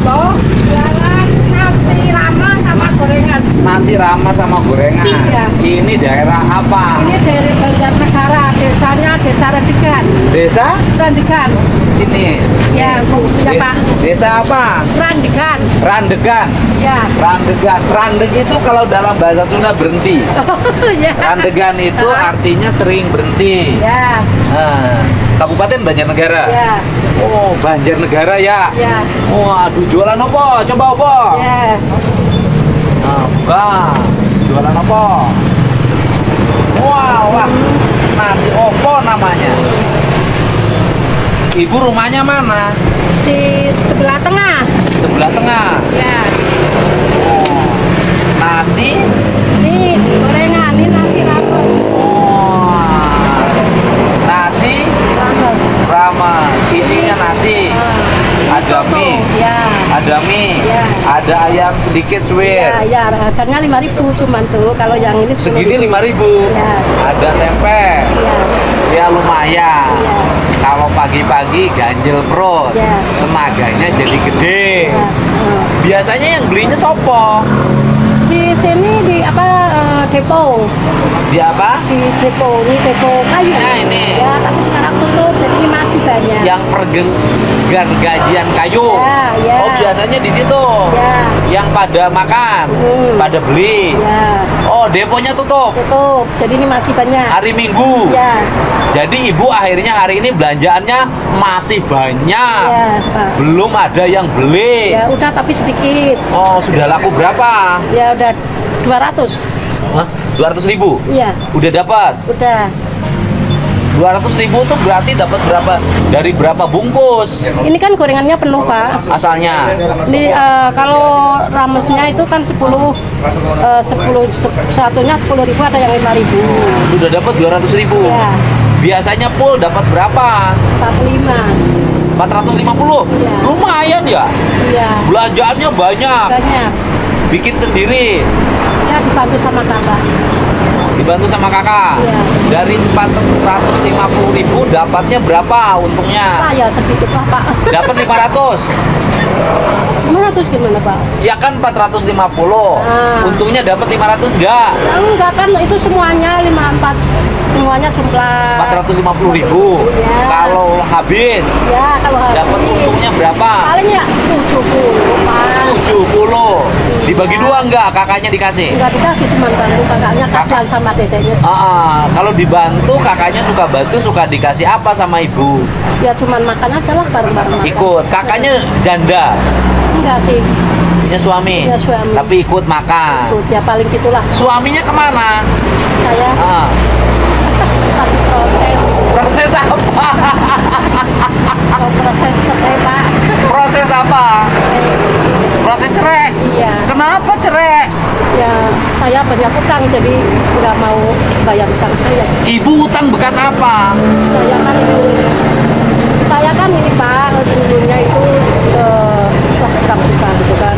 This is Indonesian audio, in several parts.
toh? Jualan nasi rama sama gorengan. Nasi rama sama gorengan. Iya. Ini daerah apa? Ini dari Banjarnegara, desanya Desa Randegan. Desa? Randegan. Sini. Ya, Bu. Ya, De- Pak. Desa apa? Randegan. Randegan. Ya. Randegan. Randeg itu kalau dalam bahasa Sunda berhenti. Oh, ya. Randegan itu artinya sering berhenti. Ya. Nah, Kabupaten Banjarnegara. Ya. Oh, Banjarnegara ya. Ya. Waduh, jualan apa? Coba apa? Ya. Nah, buka. Jualan apa? Wah, nasi opo namanya. Ibu rumahnya mana? Di sebelah tengah. Sebelah tengah. Ya. Nasi. Ini gorengan, ini nasi rames. Wah. Nasi Rames. ramen. Isinya nasi. Ada mie. Ya. Ada mie. Ya. Ada ayam sedikit cuir. Ya, ya, harganya 5.000 cuman tuh. Kalau yang ini 10.000. Segini 5.000. Ya. Ada tempe. Ya. Ya lumayan. Ya. Kalau pagi-pagi ganjel perut, Ya. tenaganya jadi gede. Ya. Biasanya yang belinya sopo? Di sini di apa depo. Di apa? Di depo, ini depo kayu. Nah, ini. Ya, tapi sekarang tutup, jadi ini masih banyak. Yang pergegan gajian kayu. Ya, ya. Oh biasanya di situ. Ya. Yang pada makan, pada beli. Ya, Oh deponya tutup. tutup. Jadi ini masih banyak. Hari Minggu. Ya. Jadi ibu akhirnya hari ini belanjaannya masih banyak. Ya, Pak. Belum ada yang beli. Ya, udah tapi sedikit. Oh sudah laku berapa? Ya, udah 200. Hah? 200.000? Iya, Udah dapat? udah. 200.000 tuh berarti dapat berapa? Dari berapa bungkus? Ini kan gorengannya penuh, Pak. Asalnya? Ini kalau ramesnya itu kan 10 satunya 10.000, ada yang 5.000. Sudah dapat 200.000. Ya, Biasanya full dapat berapa? 45. 450? Iya. Lumayan ya? Iya, Belanjaannya banyak. banyak. Bikin sendiri. Ya, dibantu sama kakak. Dibantu sama kakak. Iya. Dari 450.000 dapatnya berapa untungnya? Ah, ya sedikit lah, Pak. Dapat 500. 500 gimana, Pak? Ya kan 450. Ah. Untungnya dapat 500 enggak? Ya, enggak kan, itu semuanya 54. Semuanya jumlah 450.000. Iya. Kalau habis Ya, kalau habis dapat untungnya berapa? paling ya 70, Pak. 70. Dibagi Iya. dua enggak kakaknya dikasih? Enggak dikasih, cuma bantu kakaknya, kasihan sama dedeknya. Kalau dibantu kakaknya suka bantu, suka dikasih apa sama ibu? Ya cuman makan aja lah, bareng-bareng makan. Ikut. Kakaknya janda, Enggak sih, punya suami. Punya suami. Tapi ikut makan. ikut ya paling gitulah. Suaminya kemana? Saya Ah, lagi proses proses apa? proses cerai, Pak. Proses apa? Eh, Proses cerai. Iya, Kenapa cerai? ya saya banyak utang jadi nggak mau bayar utang saya. Ibu utang bekas apa? Saya kan ini, Pak, dulunya itu utang susah gitu kan.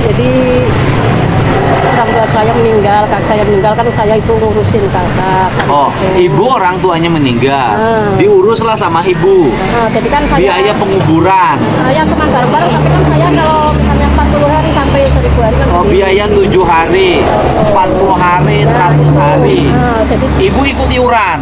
Jadi orang tua saya meninggal, kakak saya meninggal, kan saya itu ngurusin kakak. Kan Oh, gitu. ibu orang tuanya meninggal. Ah. Diuruslah sama ibu. Nah, jadi kan saya Biaya penguburan. saya cuma bareng-bareng, tapi kan saya kalau misalnya 40 hari sampai 1000 hari kan Oh, sendiri. biaya 7 hari, 40 hari, 100 hari. Nah, jadi Ibu ikut iuran,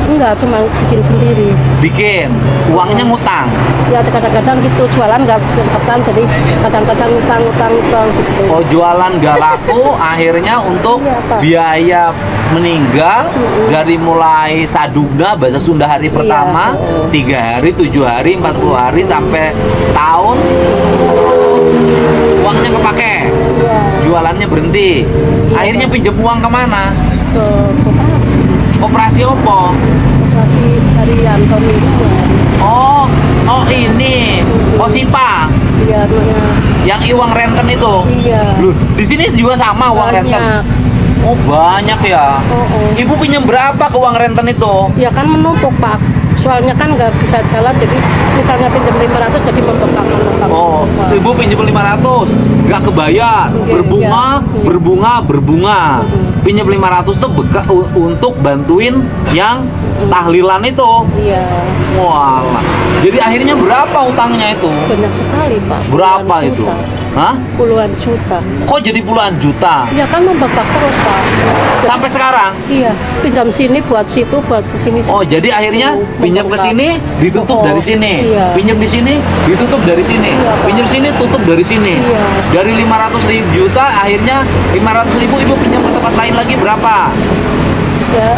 enggak, cuma bikin sendiri. bikin, uangnya ngutang. Ya kadang-kadang gitu, jualan nggak ketan, jadi kadang-kadang utang gitu. Oh, jualan gak laku, akhirnya untuk Iya, Pak. biaya meninggal dari mulai sadugna bahasa Sunda hari pertama, 3 hari, 7 hari, 40 hari sampai tahun, uangnya kepake, Iya, jualannya berhenti. Akhirnya pinjam uang kemana? ke koperasi. Operasi opo? Koperasi harian Tommy. Oh ini, Sipa, Iya, namanya. yang iuang renten itu. Iya. Loh, di sini juga sama uang renten. Banyak. Oh banyak ya. Oh. Ibu pinjam berapa ke uang renten itu? Ya kan menumpuk, Pak. Soalnya kan nggak bisa jalan, jadi misalnya pinjam 500 jadi membengkak. Oh, ibu pinjam 500, nggak kebayar, Iya, berbunga, iya. berbunga. Pinjam 500 tuh untuk bantuin yang tahlilan itu. Iya. Walah. Jadi akhirnya berapa utangnya itu? Banyak sekali Pak. Berapa Puluhan itu? juta. Hah? Puluhan juta. Kok jadi puluhan juta? Iya kan membengkak terus Pak. Sampai sekarang? Iya. Pinjam sini buat situ, buat sini. Oh, jadi akhirnya pinjam ke sini, ditutup dari sini. Iya. Pinjam di sini, ditutup dari sini. Iya, Pak. Pinjam sini, tutup dari sini. Iya. Dari 500.000 juta, akhirnya 500.000 ibu pinjam ke tempat lain lagi berapa? Ya.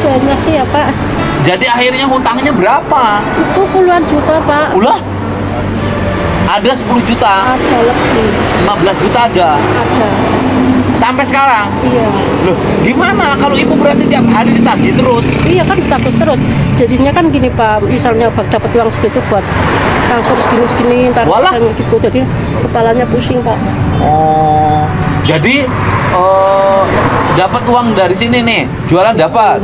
Banyak sih ya Pak. Jadi akhirnya hutangnya berapa? Itu puluhan juta Pak. Ulah, ada 10 juta, Ada lebih. 15 juta ada. Ada. Sampai sekarang. Iya. Loh, gimana kalau ibu berarti tiap hari ditagih terus? Iya kan takut terus. Jadinya kan gini Pak, misalnya dapat uang segitu buat transfer segini-segini, ntar Walah. gitu. Jadi kepalanya pusing Pak. Oh, jadi dapat uang dari sini nih, jualan dapat.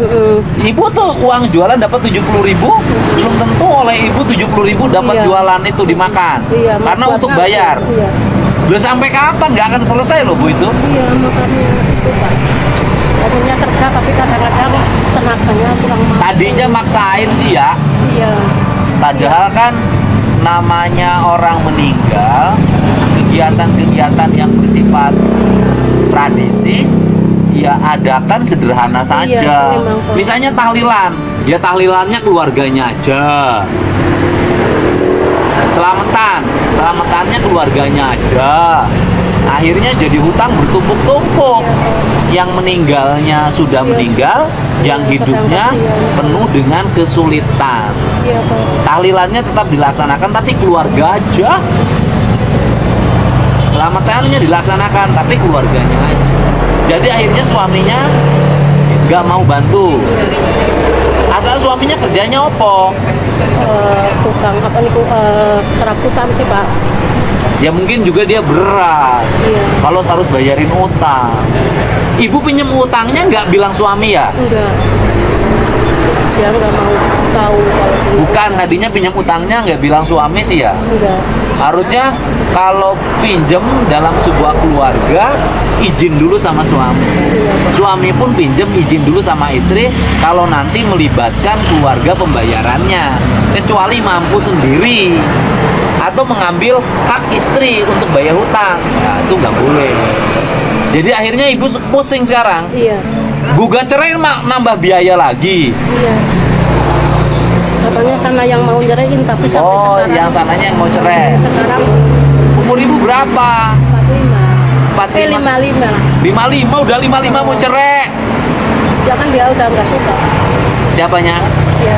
Ibu tuh uang jualan dapat 70.000, belum tentu oleh ibu 70.000 dapat Iya. jualan itu dimakan. Iya. Karena buat untuk apa? bayar. Iya. Udah sampai kapan? Nggak akan selesai loh bu itu. Iya makanya itu Pak. Akhirnya kerja tapi kadang-kadang tenaganya kurang mampu. Tadinya maksain sih ya, Iya. padahal kan namanya orang meninggal, kegiatan-kegiatan yang bersifat tradisi ya adakan sederhana saja. Iya, memang, Pak. Misalnya tahlilan, ya tahlilannya keluarganya aja. Selamatannya keluarganya aja. Akhirnya jadi hutang bertumpuk-tumpuk. Yang meninggalnya sudah Iya. meninggal, yang Iya, hidupnya kasihan. penuh dengan kesulitan. Iya Pak. Tahlilannya tetap dilaksanakan tapi keluarga aja. Selamatannya dilaksanakan tapi keluarganya aja. Jadi akhirnya suaminya nggak mau bantu. Asal suaminya kerjanya opo? Tukang apa nih serabutan sih Pak. Ya mungkin juga dia berat. Iya. Kalau harus bayarin utang. Ibu pinjam utangnya nggak bilang suami ya? Enggak. Dia nggak mau tahu kalau punya. Bukan, tadinya pinjam utangnya nggak bilang suami sih ya? Enggak. Harusnya kalau pinjam dalam sebuah keluarga izin dulu sama suami. Iya Pak. Suami pun pinjam izin dulu sama istri kalau nanti melibatkan keluarga pembayarannya, kecuali mampu sendiri atau mengambil hak istri untuk bayar hutang. Nah, itu nggak boleh. Jadi akhirnya ibu pusing sekarang. Iya. Gugat cerai nambah biaya lagi. Iya. Katanya sana yang mau nyerahin tapi sampai Oh, sekarang. yang sananya yang mau cerai. Sekarang Umur ibu berapa? 45. 55. 55, udah 55 mau cerai. Ya kan dia udah nggak suka. Siapanya? Dia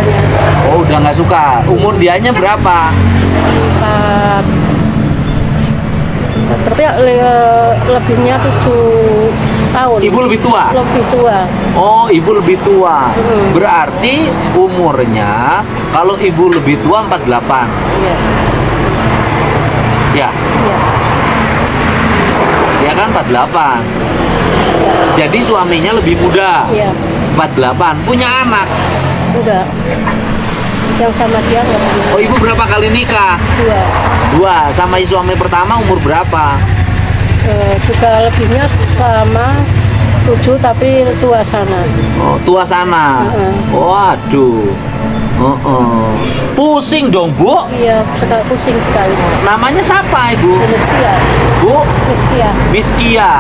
Oh, udah nggak suka. Umur dianya berapa? 4. Tapi lebihnya 7 tahun. Ibu lebih tua? Lebih tua. Oh, ibu lebih tua. Hmm. Berarti umurnya kalau ibu lebih tua 48. Iya. Ya, Iya. ya kan 48. Jadi suaminya lebih muda. Iya. 48. Punya anak. Enggak. Yang sama dia nggak punya. Oh, ibu berapa kali nikah? 2. 2. Sama suami pertama umur berapa? Juga lebihnya sama 7 tapi tua sana. Oh, tua sana. Waduh. Pusing dong, Bu. Iya, pusing sekali. Namanya siapa, Ibu? Miskia. Bu Miskia. Miskia.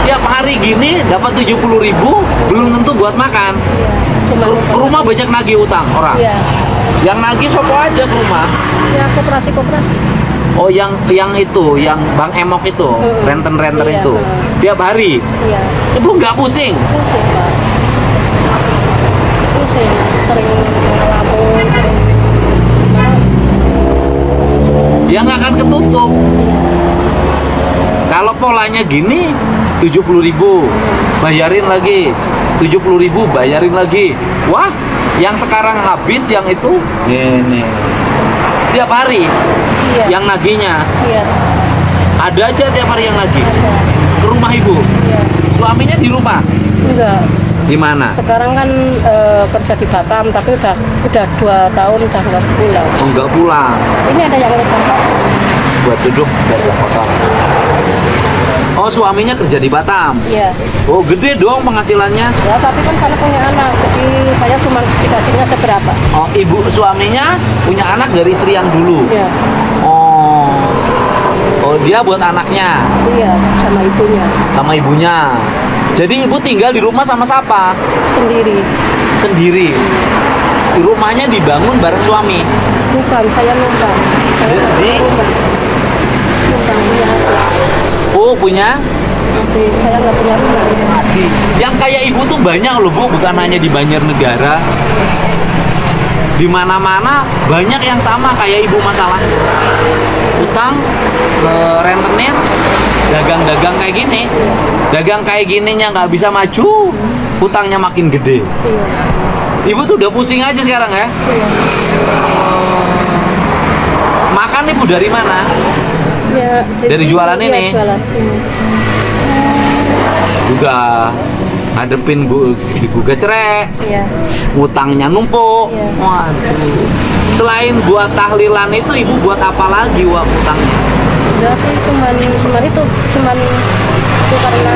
Tiap hari gini dapat 70.000, belum tentu buat makan. Iya. Cuma Ke rumah banyak nagih utang orang. Iya. Yang nagih sopo aja ke rumah. Ya koperasi. Oh, yang itu, yang Bang Emok itu, renter Iya, itu. Tiap hari. Iya. Ibu nggak pusing? Pusing, Pak. Pusing. Sering ngelamun, sering gimana? Ya nggak akan ketutup. Iya. Kalau polanya gini, 70.000, bayarin lagi. 70.000, bayarin lagi. Wah, yang sekarang habis, yang itu gini. Tiap hari, Iya. yang nagihnya. Iya. Ada aja tiap hari yang nagih. Ada. Ke rumah ibu. Iya. Suaminya di rumah. Enggak. Di mana? Sekarang kan kerja di Batam tapi udah 2 tahun udah nggak pulang. Oh, nggak pulang. Ini ada yang lebih Pak. Buat duduk, biar nggak kotor. Oh, suaminya kerja di Batam. Iya. Oh, gede dong penghasilannya. Ya, tapi kan saya punya anak, jadi saya cuma dikasihnya seberapa. Oh, ibu suaminya punya anak dari istri yang dulu. Iya. Oh. Oh, dia buat anaknya Iya, sama ibunya sama ibunya. Jadi ibu tinggal di rumah sama siapa? sendiri. Sendiri. Rumahnya dibangun bareng suami. Bukan, saya numpang. Saya nggak Jadi? numpang. Numpang punya adik. Oh, punya Adik, saya nggak punya rumah. adik. Yang kayak ibu tuh banyak loh, Bu, bukan hanya di Banjarnegara. Di mana-mana banyak yang sama kayak ibu masalah utang, rentenir, dagang-dagang kayak gini. Dagang kayak gininya nggak bisa maju, utangnya makin gede. Iya. Ibu tuh udah pusing aja sekarang ya. Iya. Makan ibu dari mana? Ya, Dari sini, jualan iya, ini? Jualan sini. Udah ngadepin digugat cerai, Iya. utangnya numpuk. Iya. Waduh. Selain buat tahlilan itu ibu buat apa lagi utangnya? Enggak sih, cuman itu karena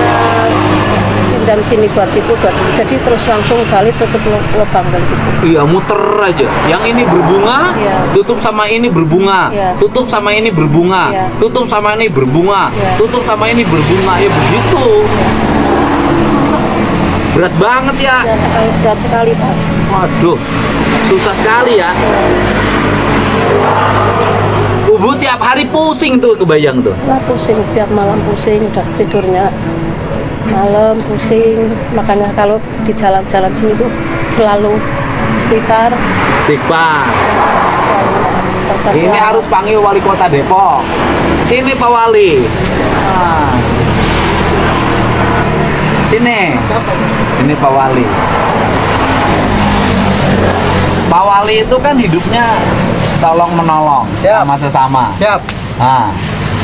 pinjam sini buat situ buat, jadi terus langsung balik tutup lubang balik gitu. Iya, muter aja. Yang ini berbunga, Iya. tutup sama ini berbunga, Iya. tutup sama ini berbunga, Iya. tutup sama ini berbunga, Iya. tutup sama ini berbunga. Ya begitu. Berat banget ya. Ya berat sekali Pak. Waduh, susah sekali ya. Ibu tiap hari pusing tuh, kebayang tuh. Lah pusing, setiap malam pusing, udah tidurnya malam pusing. Makanya kalau di jalan-jalan sini tuh selalu istighfar. Istighfar. Baca Ini selawat. harus panggil wali kota Depok. Sini Pak Wali. Ah. Sini. Ini Pak Wali. Pak Wali itu kan hidupnya tolong menolong Siap. sama sesama. Siap.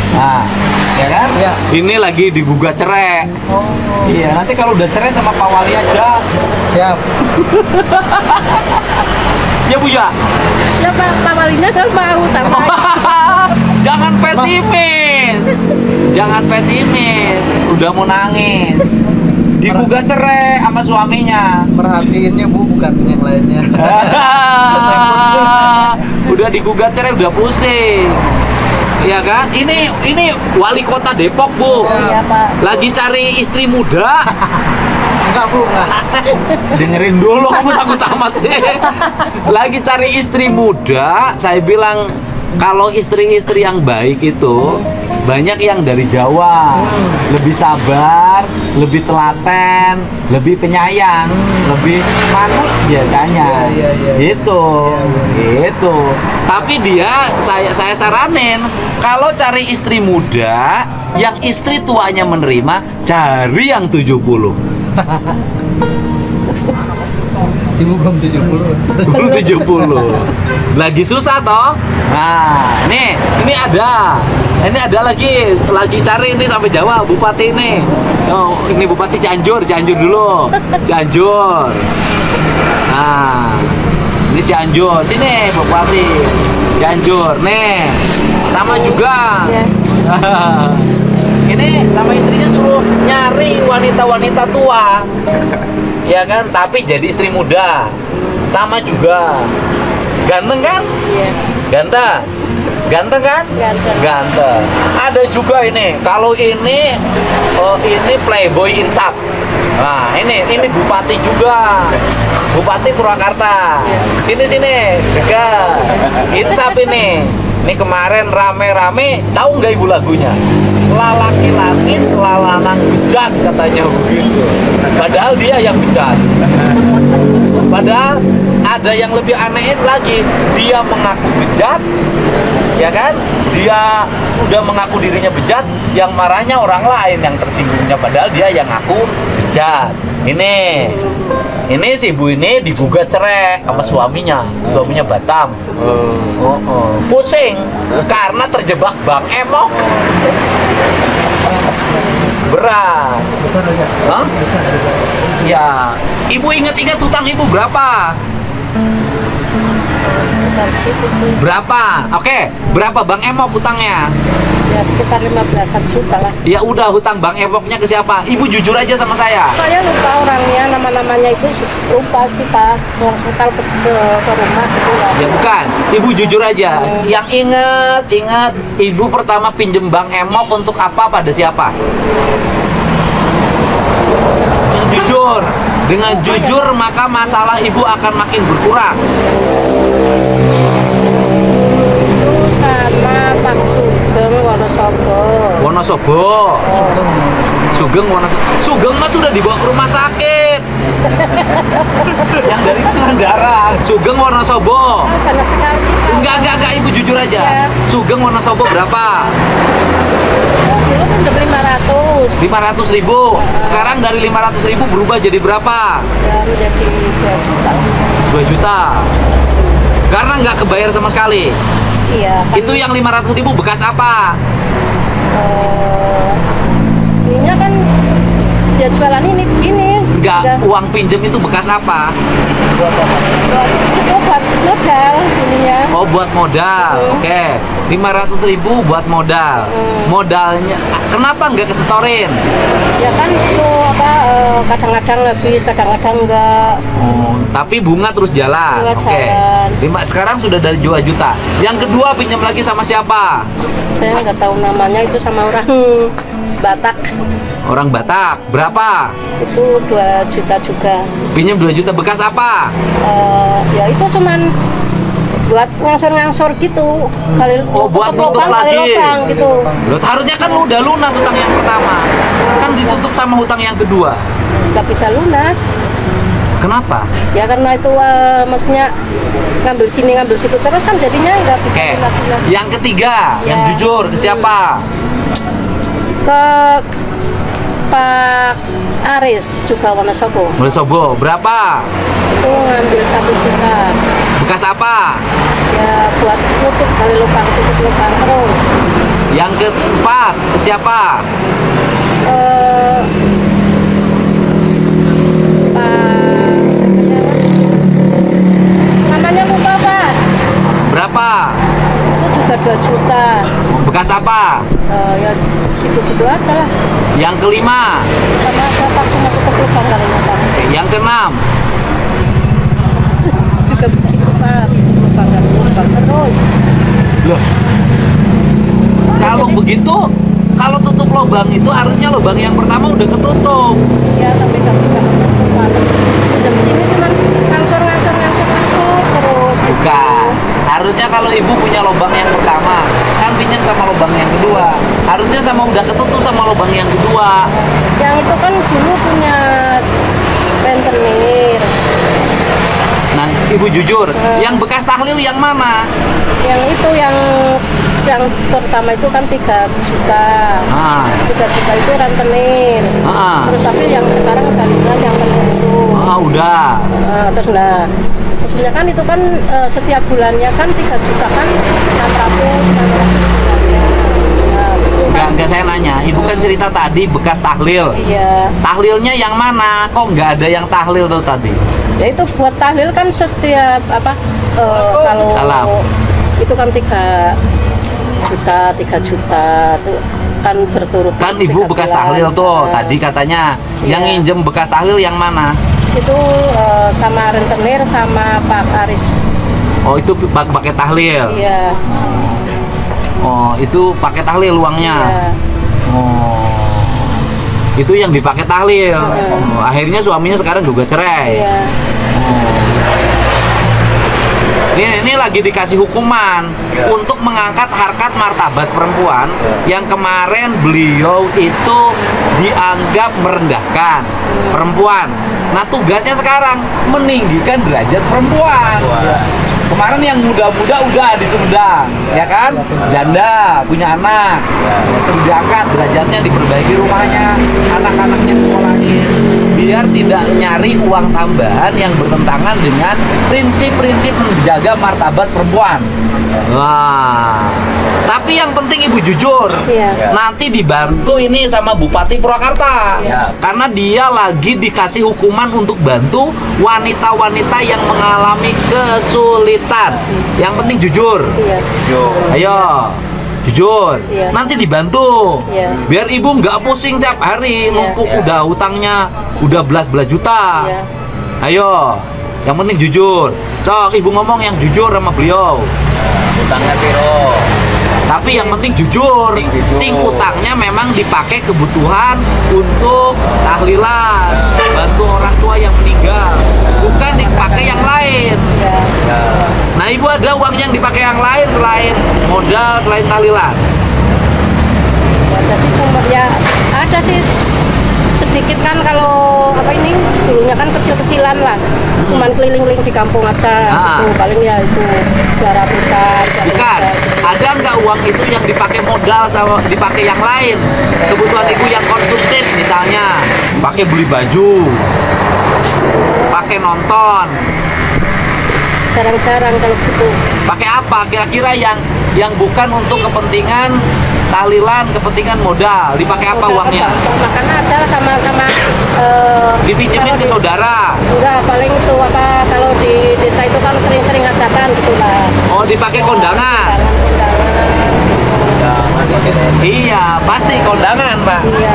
Nah, ya kan? Iya. Ini lagi digugat cerai. Oh. Iya, nanti kalau udah cerai sama Pak Wali aja. Siap. Ya Bu ya. Ya Pak Walinya kan mau tambah. Jangan pesimis. Jangan pesimis. Udah mau nangis. Digugat cerai sama suaminya. Perhatiinnya Bu, bukan yang lainnya. Udah digugat cerai, udah pusing. Iya kan? Ini wali kota Depok, Bu. Iya Pak. Lagi cari istri muda. Enggak Bu, enggak. Dengerin dulu, kamu takut amat sih. Lagi cari istri muda, saya bilang kalau istri-istri yang baik itu banyak yang dari Jawa, lebih sabar, lebih telaten, lebih penyayang, lebih manut biasanya. Iya, iya. Gitu. Iya, Gitu. Tapi dia saya saranin kalau cari istri muda yang istri tuanya menerima, cari yang 70. Ibu belum 70. Belum 70. Lagi susah toh. Nah, ini ada. Ini ada lagi cari ini sampai Jawa, Bupati ini. Oh, ini Bupati Cianjur dulu. Cianjur. Nah, ini Cianjur. Sini Bupati Cianjur. Nih. Sama juga. Ya. Ini sama istrinya suruh nyari wanita-wanita tua. Ya kan, tapi jadi istri muda. Sama juga. Ganteng kan? Iya. Ganteng. Ganteng kan? Ganteng. Ganteng. Ada juga ini. Kalau ini Playboy Insap. Nah, ini bupati juga. Bupati Purwakarta. Sini dekat. Insap ini. Ini kemarin rame-rame, tahu nggak ibu lagunya? Lalaki langit, lalanang bejat katanya begitu. Padahal dia yang bejat. Padahal ada yang lebih aneh lagi, dia mengaku bejat, ya kan? Dia udah mengaku dirinya bejat, yang marahnya orang lain yang tersinggungnya, padahal dia yang ngaku bejat. Ini si ibu ini digugat cerai sama suaminya Batam. Pusing karena terjebak Bang Emok. Berat. Besar aja. Hah? Besar aja. Ya, ibu ingat-ingat hutang ibu berapa? Sekitar segitu sih. Berapa? Oke, berapa Bang Emok hutangnya? Ya sekitar 15-an juta lah. Ya udah, hutang Bang Epoknya ke siapa? Ibu jujur aja sama saya. Saya lupa orangnya, nama-namanya itu lupa sih Pak. Kalau ke rumah gitu lah. Ya bukan, ibu jujur aja. Yang ingat ibu pertama pinjem Bang Emok untuk apa pada siapa? Yang jujur. Dengan jujur maka masalah ibu akan makin berkurang. Itu sama Pak Sugeng Wonosobo. Wonosobo. Sugeng Wonosobo. Sugeng mah sudah dibawa ke rumah sakit. Yang dari Pangandaran. Sugeng Wonosobo. Banyak sekali sih Pak. Enggak, ibu jujur aja. Iya. Sugeng Wonosobo berapa? Dulu kan jam 500. 500.000. Sekarang dari 500.000 berubah jadi berapa? Ya menjadi 2 juta. 2 juta. Karena nggak kebayar sama sekali. Iya. Kan, Itu yang 500.000 bekas apa? ininya kan dia jualan ini. Nggak, Udah. uang pinjem itu bekas apa? Itu buat modal ininya. Oh, buat modal. Oke. 500.000 buat modal. Modalnya kenapa nggak kesetorin? Ya kan itu apa kadang-kadang habis, kadang-kadang enggak. Tapi bunga terus jalan. Bunga Oke. jalan. Sekarang sudah dari 2 juta. Yang kedua pinjam lagi sama siapa? Saya nggak tahu namanya, itu sama orang Batak. Orang Batak. Berapa? Itu 2 juta juga. Pinjam 2 juta bekas apa? Ya itu cuman buat ngangsur-ngangsur gitu. Kali buat nutup lubang, kali lagi. lubang gitu. Loh, harusnya kan lu udah lunas hutang yang pertama. Kan ditutup sama hutang yang kedua. Nggak bisa lunas. Kenapa? Ya karena itu maksudnya ngambil sini ngambil situ terus kan jadinya nggak bisa Oke. lunas. Yang ketiga, yang Ya. jujur ke siapa? Ke Pak Aris juga Wonosobo. Wonosobo. Berapa? Itu ngambil 1 juta. Bekas apa? Ya buat nutup kali lubang, tutup lubang terus. Yang keempat ke siapa? Eh, namanya lupa Pak. Berapa? Itu juga 2 juta. Bekas apa? Ya gitu-gitu aja lah. Yang kelima. Sama siapa cuma tutup lubang kali lubang. Oke, yang keenam. Juga begitu Pak, tutup lubang kali lubang terus. Loh. Kalau begitu, kalau tutup lubang itu harusnya lubang yang pertama udah ketutup. Ya tapi nggak bisa menutup Pak. Jam sini cuma ngangsur terus. Bukan. Harusnya kalau ibu punya lubang yang pertama, kan pinjam sama lubang yang kedua. Harusnya sama udah ketutup sama lubang yang kedua. Yang itu kan dulu punya rentenir. Nah, ibu jujur, yang bekas tahlil yang mana? Yang itu yang pertama itu kan 3 juta. 3 juta itu rentenir. Terus tapi yang sekarang udah lunas yang penuh itu. Udah. Terus maksudnya kan itu kan setiap bulannya kan 3 juta kan 600 bulannya. Nah, itu kan, Enggak saya nanya, ibu kan cerita tadi bekas tahlil. iya. Tahlilnya yang mana? Kok nggak ada yang tahlil tuh tadi? Ya itu buat tahlil kan setiap apa kalau Salam. itu kan 3 juta itu kan berturut Kan ibu bekas tahlil tuh, tadi katanya. Yang Iya. nginjem bekas tahlil yang mana? itu sama rentenir sama Pak Aris. Oh, itu pakai tahlil. Iya. Oh, itu pakai tahlil uangnya. Iya. Oh. Itu yang dipakai tahlil. Oh, akhirnya suaminya sekarang juga cerai. Iya. Ini lagi dikasih hukuman untuk mengangkat harkat martabat perempuan yang kemarin beliau itu dianggap merendahkan perempuan. Nah, tugasnya sekarang meninggikan derajat perempuan. Kemarin yang muda-muda udah di Sumedang, ya kan? Janda, punya anak. Ya, sudah diangkat derajatnya, diperbaiki rumahnya, anak-anaknya disekolahin. Biar tidak nyari uang tambahan yang bertentangan dengan prinsip-prinsip menjaga martabat perempuan. Wah. Tapi yang penting ibu jujur. Iya. Nanti dibantu ini sama Bupati Purwakarta. Iya. Karena dia lagi dikasih hukuman untuk bantu wanita-wanita yang mengalami kesulitan. Yang penting jujur. Iya. Ayo. Jujur, Iya. nanti dibantu. Iya. Biar ibu nggak pusing tiap hari, Iya. numpuk Iya. udah hutangnya udah belas-belas juta. Iya. Ayo, yang penting jujur. Sok ibu ngomong yang jujur sama beliau. Utangnya piro? Tapi yang penting jujur. Penting jujur. Sing utangnya memang dipakai kebutuhan untuk tahlilan, bantu orang tua yang meninggal, bukan dipakai yang lain. Ya. Ya. Nah, ibu ada uang yang dipakai yang lain selain modal, selain tahlilan? Ada sih cuma ya ada sih sedikit kan kalau apa ini dulunya kan kecil-kecilan lah, cuman keliling-keliling di kampung aja Ah. itu paling ya itu 200-an. Bukan. Ada nggak uang itu yang dipakai modal sama dipakai yang lain? Kebutuhan ibu yang konsumtif misalnya, pakai beli baju, pakai nonton, Jarang-jarang kalau gitu. pakai apa? Kira-kira yang bukan untuk kepentingan tahlilan, kepentingan modal, dipakai apa uangnya? Makan ada sama Dipinjemin ke saudara. Enggak, paling itu apa kalau di desa itu kan sering-sering hajatan gitu lah. Oh, dipakai kondangan. Iya, pasti kondangan, Pak. Iya.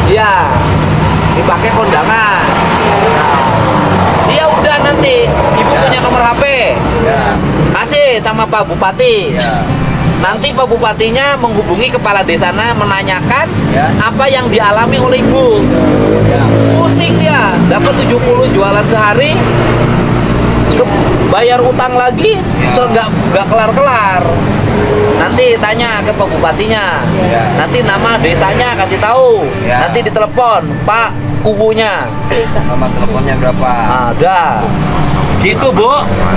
Iya, dipakai kondangan. Iya udah nanti ibu punya nomor HP, Ya. kasih sama Pak Bupati. Ya. Nanti Pak Bupatinya menghubungi kepala desanya menanyakan Ya. apa yang dialami oleh ibu. Ya. Pusing dia, dapat 70 jualan sehari, bayar utang lagi, so nggak kelar-kelar. Nanti tanya ke Pak Bupatinya, Ya. nanti nama desanya kasih tahu, Ya. nanti ditelepon Pak kubunya. Nomor teleponnya berapa? Ada. Gitu, Bu.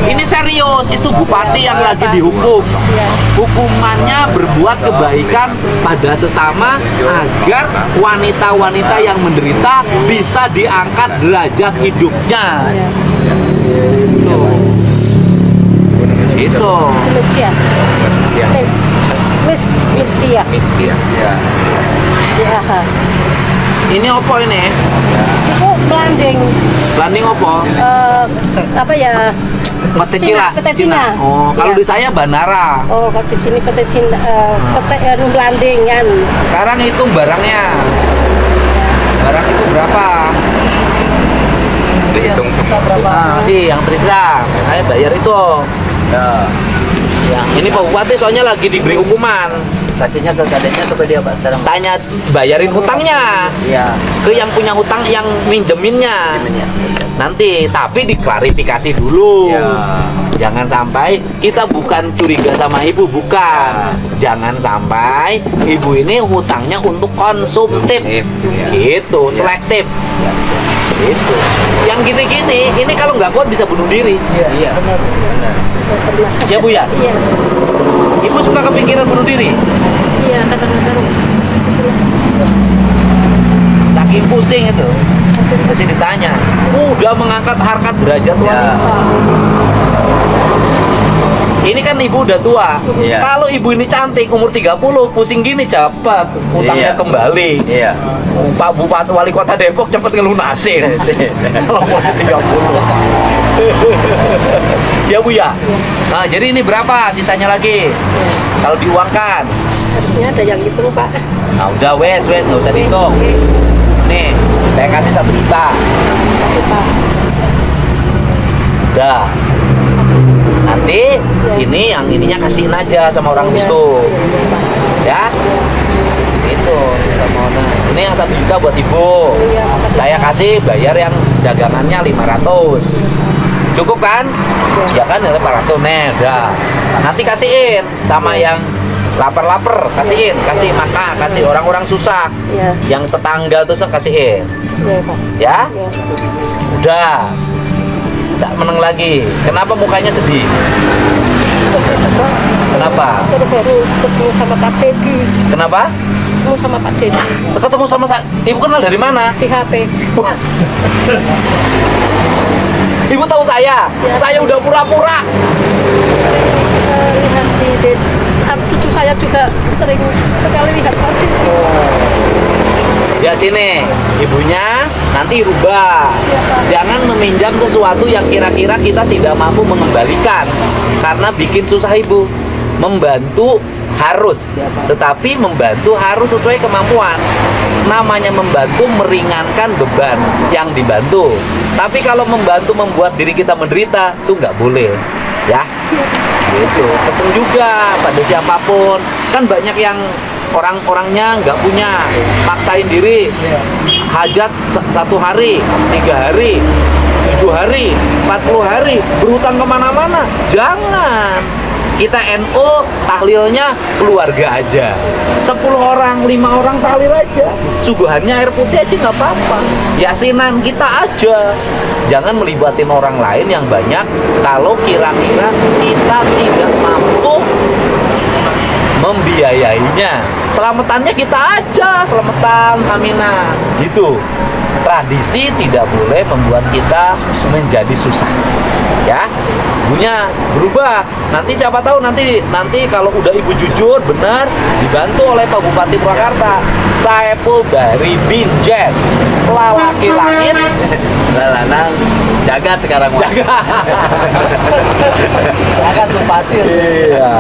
Ini serius, itu bupati yang lagi dihukum. Iya. Hukumannya berbuat kebaikan pada sesama agar wanita-wanita yang menderita bisa diangkat derajat hidupnya. Iya. Itu. Itu. Miss ya. Ya. Miss ya. Miskin. Ya. Ya. Ini opo ini? Itu landing Landing opo? apa ya? Pete Cila. Pete Cina. Oh, kalau Iya. di saya Banara. Oh, kalau di sini pete Cina, pete landing kan. Sekarang hitung barangnya. Barang itu berapa? Hitung Nah, sih yang Trisra, saya bayar itu. Ya. Yang ini Pak Bupati soalnya lagi diberi hukuman. Kasihnya ke gadenya atau ke dia, Pak? Sekarang. Tanya bayarin hutangnya Iya. ke yang punya hutang yang minjeminnya. Ya. Nanti, tapi diklarifikasi dulu. Ya. Jangan sampai kita bukan curiga sama ibu, bukan. Jangan sampai ibu ini hutangnya untuk konsumtif. Ya. Gitu, selektif. Ya. Gitu. Yang gini-gini, ini kalau nggak kuat bisa bunuh diri. Iya. Benar. Benar. Pernah. Ya Bu ya? Iya. Ibu suka kepikiran bunuh diri? Iya, kadang-kadang. Saking pusing itu. Nanti ditanya, udah mengangkat harkat derajat Ya. wanita. Ini kan ibu udah tua. Iya. Kalau ibu ini cantik, umur 30, pusing gini cepat. Utangnya Iya. kembali. Iya. Pak Bupati Wali Kota Depok cepet ngelunasin. Kalau umur 30. Ya Bu ya? Nah, jadi ini berapa sisanya lagi? Kalau diuangkan. Harusnya ada yang gitu, Pak. Nah, udah wes, nggak usah dihitung. Oke. Nih, saya kasih 1 juta. Oke, Pak. Udah. Nanti ini yang ininya kasihin aja sama orang itu. Ya. Itu sama orang. Ini yang 1 juta buat ibu. Iya, makasih. Saya kasih bayar yang dagangannya 500. Cukup kan? Ya kan, 500 nih, udah. Nanti kasihin sama yang lapar-lapar, kasihin, kasih makan, kasih orang-orang susah. Iya. Yang tetangga tuh kasihin. Iya, Pak. Ya? Iya. Udah. Tak menang lagi. Kenapa mukanya sedih? Kenapa? Baru ketemu sama Pak Dedi. Kenapa? Ketemu sama Pak Dedi Ketemu sama ibu kenal dari mana? di HP. Ibu tahu saya. Ya. Saya udah pura-pura. Lihat di cucu saya juga sering sekali lihat Pak Dedi. Ya sini, ibunya nanti rubah. Iya, Pak. Jangan meminjam sesuatu yang kira-kira kita tidak mampu mengembalikan karena bikin susah ibu. Membantu harus, tetapi membantu harus sesuai kemampuan. Namanya membantu meringankan beban yang dibantu. Tapi kalau membantu membuat diri kita menderita, itu nggak boleh, ya. Gitu. Pesen juga pada siapapun. Kan banyak yang orang-orangnya nggak punya, paksain diri. Hajat 1 hari, 3 hari, 7 hari, 40 hari, berhutang kemana-mana. Jangan. Kita NU tahlilnya keluarga aja, 10 orang, 5 orang tahlil aja, suguhannya air putih aja nggak apa-apa, yasinan kita aja. Jangan melibatin orang lain yang banyak kalau kira-kira kita tidak mampu membiayainya. Selamatannya kita aja, selamatan Aminah gitu. Tradisi tidak boleh membuat kita menjadi susah, ya. Ibunya berubah. Nanti siapa tahu nanti kalau udah ibu jujur benar, dibantu oleh Pak Bupati Purwakarta, Saiful Bahri bin Jet, lelaki langit, Lanang jagat sekarang Mas. jaga. Jagat bupati. Iya.